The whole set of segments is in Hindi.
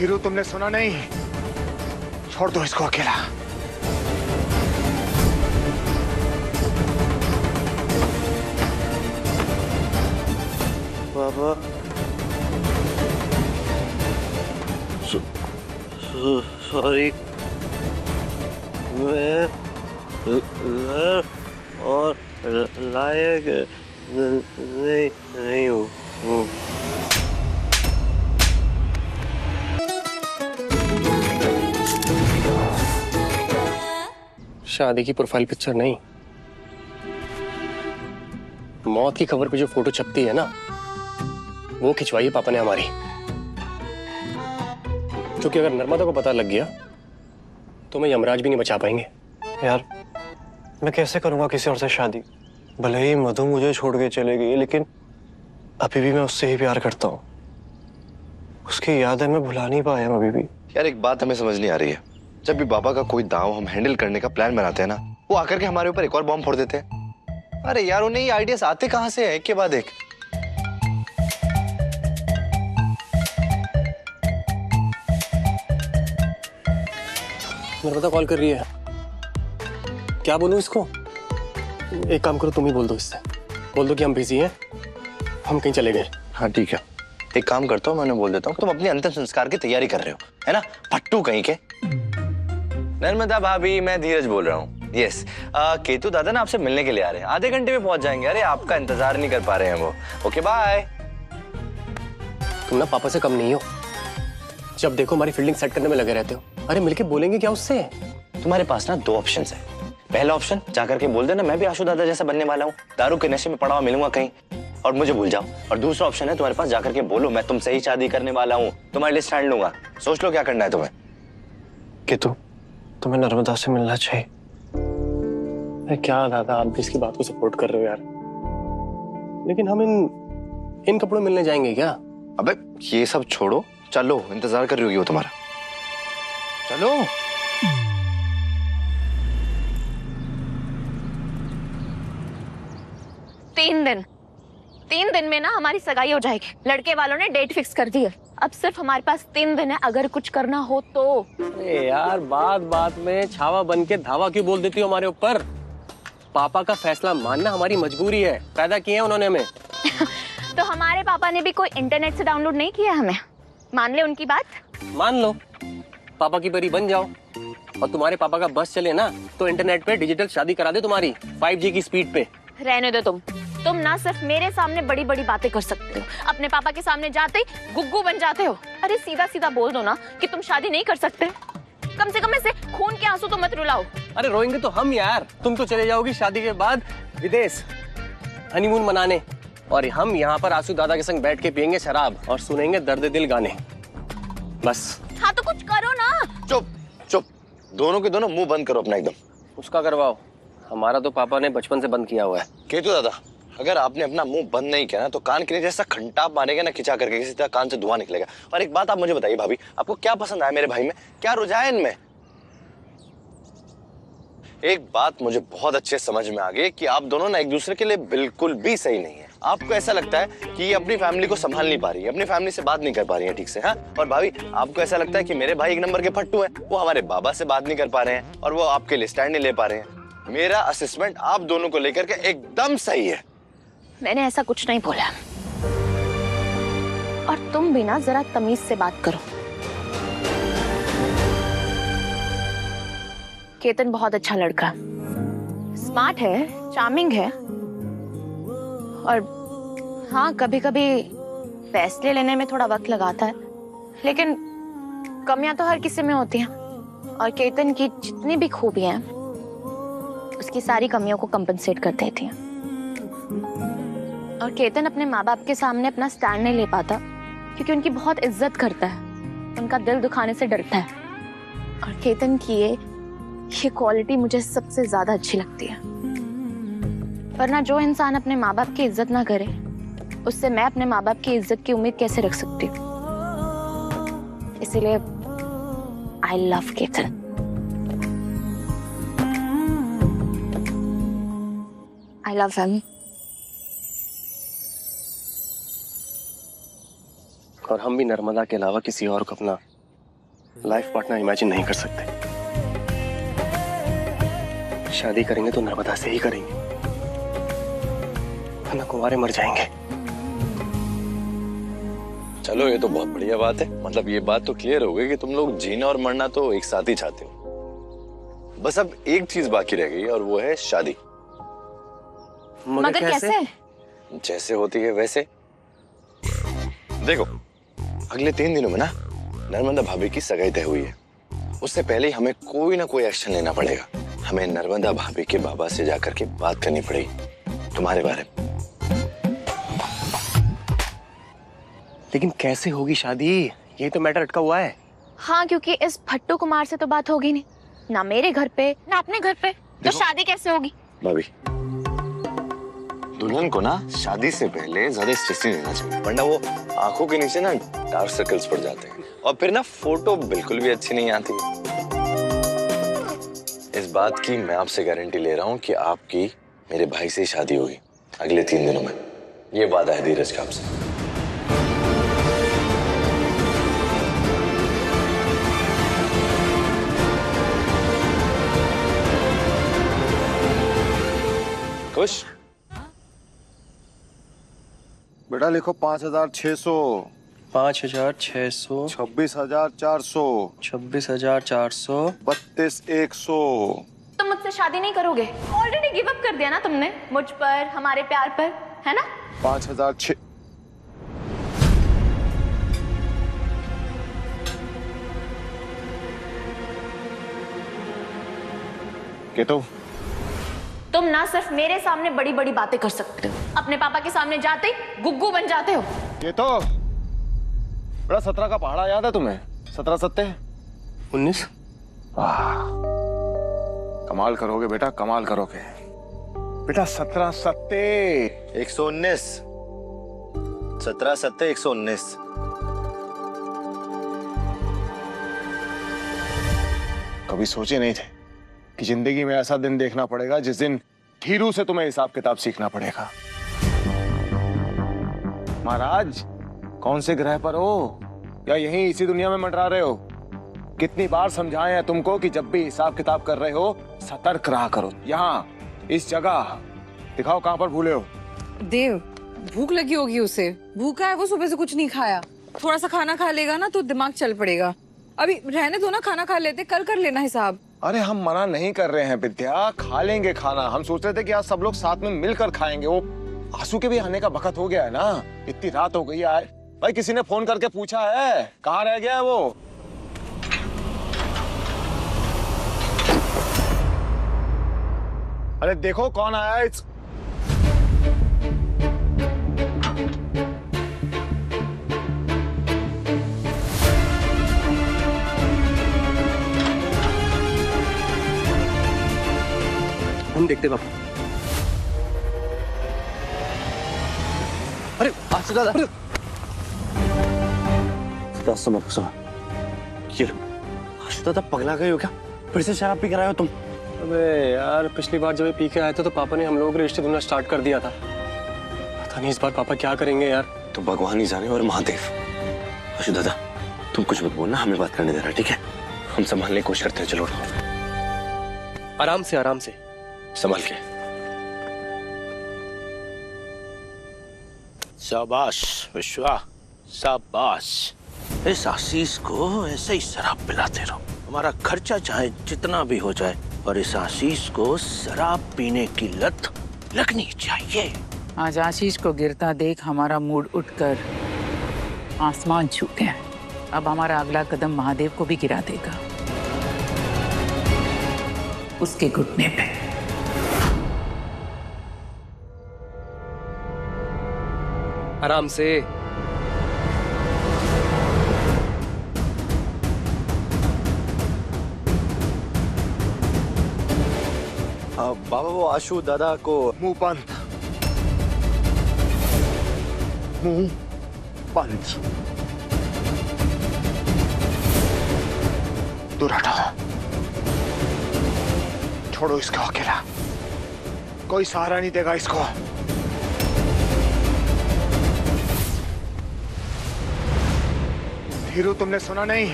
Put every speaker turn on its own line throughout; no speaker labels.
हीरू, तुमने सुना नहीं? छोड़ दो इसको अकेला।
पापा सॉरी, मैं और लायक नहीं हूँ।
शादी की प्रोफाइल पिक्चर नहीं, मौत की खबर पे जो फोटो छपती है ना, वो खिंचवाई है पापा ने हमारी। क्योंकि अगर नर्मदा को पता लग गया तो मैं यमराज भी नहीं बचा पाएंगे।
यार मैं कैसे करूंगा किसी और से शादी? भले ही मधु मुझे छोड़ के चले गई, लेकिन अभी भी मैं उससे ही प्यार करता हूँ। उसकी याद है, मैं भुला नहीं पाया अभी भी।
यार एक बात हमें समझ नहीं आ रही है, जब भी बाबा का कोई दांव हम हैंडल करने का प्लान बनाते हैं ना, वो आकर के हमारे ऊपर एक और बॉम्ब फोड़ देते हैं। अरे यार उन्हें ये आइडियाज आते कहाँ से है, एक के बाद एक।
नर्मदा कॉल कर रही है, क्या बोलूं इसको? एक काम करो, तुम ही बोल दो इससे। बोल दो कि हम बिजी हैं, हम कहीं चले गए।
हाँ ठीक है, एक काम करता हूँ, मैं उन्हें बोल देता हूँ तुम अपने अंतिम संस्कार की तैयारी कर रहे हो, है ना? फट्टू कहीं के। नर्मदा भाभी, मैं धीरज बोल रहा हूँ। यस, केतु दादा ना आपसे मिलने के लिए आ रहे हैं, आधे घंटे में पहुंच जाएंगे। अरे आपका इंतजार नहीं कर पा रहे हैं वो। Okay bye.
तुम ना पापा से कम नहीं हो, जब देखो हमारी फील्डिंग सेट करने में लगे रहते हो। अरे मिलके बोलेंगे क्या उससे?
तुम्हारे पास ना दो ऑप्शंस है। पहला ऑप्शन, जाकर के बोल देना मैं भी आशु दादा जैसा बनने वाला हूँ, दारू के नशे में पड़ा हुआ मिलूंगा कहीं और मुझे भूल जाओ। और दूसरा ऑप्शन है तुम्हारे पास, जाकर के बोलो मैं तुमसे ही शादी करने वाला हूँ, तुम्हारे लिए स्टैंड लूंगा। सोच लो क्या करना है तुम्हें।
केतु, तुम्हें नर्मदा से मिलना चाहिए।
अरे क्या दादा, आप भी इसकी बात को सपोर्ट कर रहे हो यार। लेकिन हम इन कपड़ों में मिलने जाएंगे क्या?
अबे ये सब छोड़ो, चलो, इंतजार कर रही होगी वो तुम्हारा। चलो।
3 दिन में ना हमारी सगाई हो जाएगी। लड़के वालों ने डेट फिक्स कर दी है। अब सिर्फ हमारे पास 3 दिन है, अगर कुछ करना हो तो।
अरे यार, बात बात में छावा बन के धावा क्यों बोल देती हो हमारे ऊपर? पापा का फैसला मानना हमारी मजबूरी है, पैदा किए हैं उन्होंने हमें।
तो हमारे पापा ने भी कोई इंटरनेट से डाउनलोड नहीं किया हमें, मान ले उनकी बात।
मान लो, पापा की परी बन जाओ और तुम्हारे पापा का बस चले ना तो इंटरनेट पे डिजिटल शादी करा दे तुम्हारी 5G की स्पीड पे।
रहने दो तुम ना सिर्फ मेरे सामने बड़ी बड़ी बातें कर सकते हो, अपने पापा के सामने जाते ही गुग्गू बन जाते हो। अरे सीधा सीधा बोल दो ना कि तुम शादी नहीं कर सकते। कम से कम ऐसे खून के आंसू तो मत रुलाओ।
अरे रोएंगे तो हम यार, तुम तो चले जाओगी शादी के बाद विदेश हनीमून मनाने, और हम यहाँ पर आंसू दादा के संग बैठ के पियेंगे शराब और सुनेंगे दर्द दिल गाने, बस।
हाँ तो कुछ करो ना।
चुप चुप, दोनों के दोनों मुंह बंद करो अपना एकदम।
उसका करवाओ, हमारा तो पापा ने बचपन से बंद किया हुआ है।
केतु दादा, अगर आपने अपना मुंह बंद नहीं किया ना तो कान के नीचे जैसा घंटाप मारेगा ना खिंचा करके, किसी तरह कान से धुआं निकलेगा। और एक बात आप मुझे बताइए भाभी, आपको क्या पसंद आया मेरे भाई में, क्या रुझान इनमें? एक बात मुझे बहुत अच्छे समझ में आ गई कि आप दोनों ना एक दूसरे के लिए बिल्कुल भी सही नहीं है। आपको ऐसा लगता है कि ये अपनी फैमिली को संभाल नहीं पा रही है, अपनी फैमिली से बात नहीं कर पा रही है ठीक से। हाँ, और भाभी आपको ऐसा लगता है कि मेरे भाई एक नंबर के फट्टू हैं, वो हमारे बाबा से बात नहीं कर पा रहे हैं और वो आपके लिए स्टैंड नहीं ले पा रहे हैं। मेरा असेसमेंट आप दोनों को लेकर के एकदम सही है।
मैंने ऐसा कुछ नहीं बोला। और तुम भी ना जरा तमीज से बात करो। केतन बहुत अच्छा लड़का, स्मार्ट है, चार्मिंग है, और हाँ कभी कभी फैसले लेने में थोड़ा वक्त लगाता है, लेकिन कमियां तो हर किसी में होती हैं। और केतन की जितनी भी खूबियां हैं उसकी सारी कमियों को कंपनसेट कर देती हैं। और केतन अपने माँ बाप के सामने अपना स्टैंड नहीं ले पाता क्योंकि उनकी बहुत इज्जत करता है, उनका दिल दुखाने से डरता है। और केतन की ये क्वालिटी मुझे सबसे ज्यादा अच्छी लगती है। वरना जो इंसान अपने माँ बाप की इज्जत ना करे, उससे मैं अपने माँ बाप की इज्जत की उम्मीद कैसे रख सकती हूँ? इसीलिए I love Ketan. I love him.
और हम भी नर्मदा के अलावा किसी और को अपना लाइफ पार्टनर इमेजिन नहीं कर सकते। शादी करेंगे तो नर्मदा से ही करेंगे, वरना कुंवारे मर जाएंगे।
चलो ये तो बहुत बढ़िया बात है। मतलब ये बात तो क्लियर हो गई कि तुम लोग जीना और मरना तो एक साथ ही चाहते हो। बस अब एक चीज बाकी रह गई और वो है शादी।
मगर कैसे?
जैसे होती है वैसे। देखो, अगले 3 दिनों में ना नर्मदा भाभी की सगाई तय हुई है। उससे पहले ही हमें कोई ना कोई एक्शन लेना पड़ेगा। हमें नर्मदा भाभी के बाबा से जाकर के बात करनी पड़ेगी तुम्हारे बारे में।
लेकिन कैसे होगी शादी, यही तो मैटर अटका हुआ है।
हाँ, क्योंकि इस भट्टू कुमार से तो बात होगी नहीं, ना मेरे घर पे ना अपने घर पे, तो शादी कैसे होगी?
भाभी, दुल्हन को ना शादी से पहले ज्यादा स्ट्रेस नहीं लेना चाहिए, वरना वो आंखों के नीचे ना डार्क सर्कल्स पड़ जाते हैं और फिर ना फोटो बिल्कुल भी अच्छी नहीं आती। इस बात की मैं आपसे गारंटी ले रहा हूँ कि आपकी मेरे भाई से ही शादी होगी अगले 3 दिनों में। ये वादा है धीरज का आपसे। खुश?
बेटा लिखो 5,600,
5,600,
26,400,
26,400,
32,100।
तुम मुझसे शादी नहीं करोगे? ऑलरेडी गिव अप कर दिया ना तुमने मुझ पर, हमारे प्यार पर, है ना?
5,600। केतो,
तुम ना सिर्फ मेरे सामने बड़ी बड़ी बातें कर सकते हो, अपने पापा के सामने जाते ही गुग्गू बन जाते हो।
केतो, बड़ा 17 का पहाड़ा याद है तुम्हें? 17 सत्ते
19।
वाह, कमाल करोगे बेटा, कमाल करोगे बेटा। 17 सत्ते
119। 17 सत्ते 119।
कभी सोचे नहीं थे कि जिंदगी में ऐसा दिन देखना पड़ेगा जिस दिन धीरू से तुम्हें हिसाब किताब सीखना पड़ेगा। महाराज, कौन से ग्रह पर हो या यहीं इसी दुनिया में मंडरा रहे हो? कितनी बार समझाए हैं तुमको कि जब भी हिसाब किताब कर रहे हो सतर्क रहा करो। यहाँ इस जगह दिखाओ कहां पर भूले हो।
देव, भूख लगी होगी उसे, भूखा है वो, सुबह से कुछ नहीं खाया। थोड़ा सा खाना खा लेगा ना तो दिमाग चल पड़ेगा। अभी रहने दो ना, खाना खा लेते, कल कर लेना हिसाब।
अरे हम मना नहीं कर रहे हैं विद्या, खा लेंगे खाना। हम सोच रहे थे कि आज सब लोग साथ में मिलकर खाएंगे। वो आंसू के भी आने का वक्त हो गया है ना, इतनी रात हो गई है। भाई किसी ने फोन करके पूछा है कहाँ रह गया है वो? अरे देखो कौन आया है।
हम देखते बाबू। अरे आसू दादा, ये लो। आसू दादा पगला गए हो क्या? फिर से शराब पी कर आए हो तुम? अबे यार, पिछली बार जब ये पी के आए थे तो पापा ने हम लोगों के रिश्ते ढूंढना स्टार्ट कर दिया था। पता नहीं इस बार पापा क्या करेंगे यार।
तो भगवान ही जाने और महादेव। आशु दादा, तुम कुछ मत बोलना, हमें बात करने देना, ठीक है? हम संभालने की कोशिश करते हैं। चलो
आराम से, आराम से,
संभाल के।
शाबाश विश्वा, शाबाश। इस आशीष को ऐसे ही शराब पिलाते रहो। हमारा खर्चा चाहे जितना भी हो जाए, पर इस आशीष को शराब पीने की लत लगनी चाहिए।
आज आशीष को गिरता देख हमारा मूड उठकर आसमान छू गया। अब हमारा अगला कदम महादेव को भी गिरा देगा, उसके घुटने पे।
आराम से।
बाबा, वो आशु दादा को
मुंह बंद, मुंह बंद। दूर हटाओ, छोड़ो इसको अकेला, कोई सहारा नहीं देगा इसको। धीरू, तुमने सुना नहीं?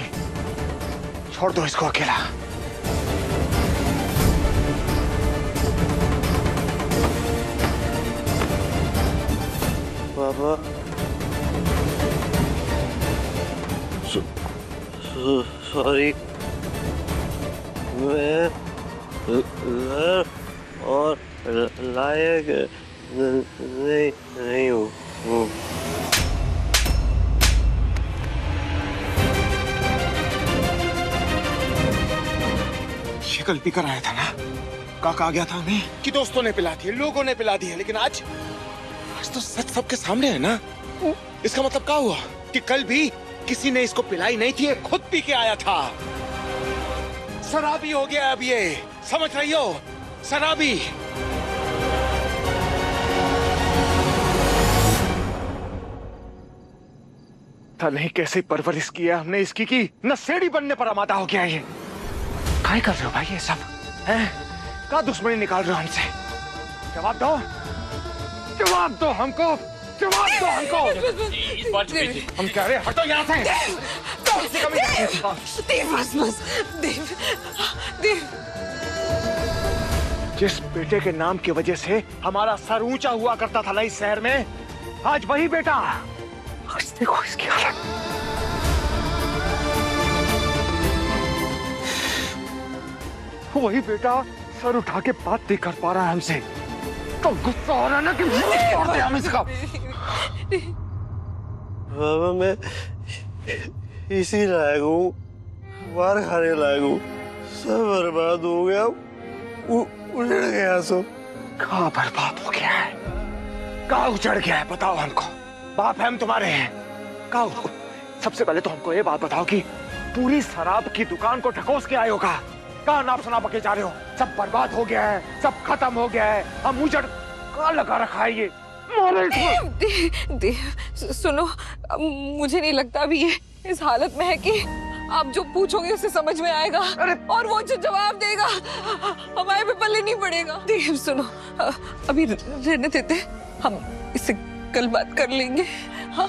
छोड़ दो इसको अकेला।
पापा सॉरी, मैं घर और लायक नहीं हूँ।
ये कल पी कर आया था ना, काका आ गया था हमें कि दोस्तों ने पिला दी, लोगों ने पिला दी है, लेकिन आज तो सच सबके सामने है ना। इसका मतलब क्या हुआ कि कल भी किसी ने इसको पिलाई नहीं थी, ये खुद पी के आया था। शराबी हो गया अब ये, समझ रही हो? शराबी। पता नहीं कैसे परवरिश किया हमने इसकी की नशेड़ी बनने पर आमादा हो गया ये। काय कर रहे हो भाई ये सब? हैं? क्या दुश्मनी निकाल रहे हो हमसे? जवाब दो, जवाब दो हमको, जवाब दो हमको। हम कह रहे हटो यहाँ से।
देव बस बस, देव देव।
जिस बेटे के नाम की वजह से हमारा सर ऊंचा हुआ करता था ना इस शहर में, आज वही बेटा, आज देखो इसकी हालत। वही बेटा सर उठा के बात नहीं कर पा रहा है हमसे, तो गुस्सा हो रहा है ना कि तोड़ दे हम इसका।
बाबा मैं इसी लायक हूँ, मार खाने लायक हूँ, सब बर्बाद हो गया, उजड़ गया सब।
कहाँ बर्बाद हो गया है, कहाँ उजड़ गया है, बताओ हमको। बाप है हम तुम्हारे हैं, कहाँ? सबसे पहले तो हमको ये बात बताओ कि पूरी शराब की दुकान को ढकोस के आए हो कहाँ? कहाँ नाप शनाप के जा रहे हो? सब बर्बाद हो गया है, सब खत्म हो गया है, हम उजड़ कहाँ लगा रखा है ये?
देव सुनो, मुझे नहीं लगता अभी ये इस हालत में है कि आप जो पूछोगे उसे समझ में आएगा, और वो जो जवाब देगा हमारे पे पल्ले नहीं पड़ेगा। देव सुनो, अभी रहने देते, हम इससे कल बात कर लेंगे।